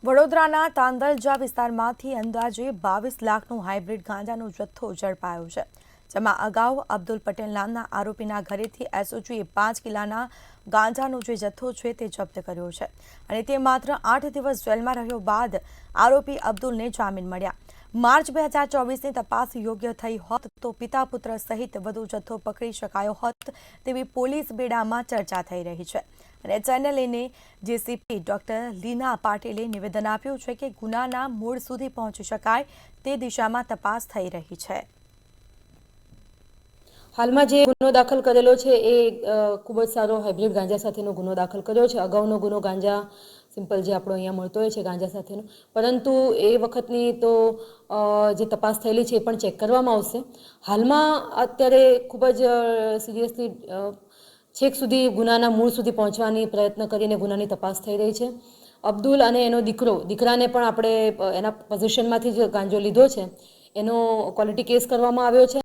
વડોદરાના તાંદલજા વિસ્તારમાંથી અંદાજે 22 લાખનો હાઇબ્રિડ ગાંજાનો જથ્થો ઝડપાયો છે, જેમાં અગાઉ અબ્દુલ પટેલ નામના આરોપીના ઘરેથી એસઓજીએ 5 કિલોના ગાંજાનો જે જથ્થો છે તે જપ્ત કર્યો છે અને તે માત્ર 8 દિવસ જેલમાં રહ્યો બાદ આરોપી અબ્દુલને જામીન મળ્યા। માર્ચ 2024ની તપાસ યોગ્ય થઈ હોત તો પિતા પુત્ર સહિત વધુ જથ્થો પકડી શકાયો હોત તેવી પોલીસ બેડામાં ચર્ચા થઈ રહી છે અને જેને લઈને જેસીપી ડોક્ટર લીના પાટીલે નિવેદન આપ્યું છે કે ગુનાના મૂળ સુધી પહોંચી શકાય તે દિશામાં તપાસ થઈ રહી છે। હાલમાં જે ગુનો દાખલ કરેલો છે એ ખૂબ જ સારો હાઇબ્રિડ ગાંજા સાથેનો ગુનો દાખલ કર્યો છે। અગાઉનો ગુનો ગાંજા સિમ્પલ જે આપણો અહીંયા મળતો હોય છે ગાંજા સાથેનો, પરંતુ એ વખતની તો જે તપાસ થયેલી છે એ પણ ચેક કરવામાં આવશે। હાલમાં અત્યારે ખૂબ જ સિરિયસલી છેક સુધી ગુનાના મૂળ સુધી પહોંચવાની પ્રયત્ન કરીને ગુનાની તપાસ થઈ રહી છે। અબ્દુલ અને એનો દીકરાને પણ આપણે એના પોઝિશનમાંથી જ ગાંજો લીધો છે એનો ક્વોલિટી કેસ કરવામાં આવ્યો છે।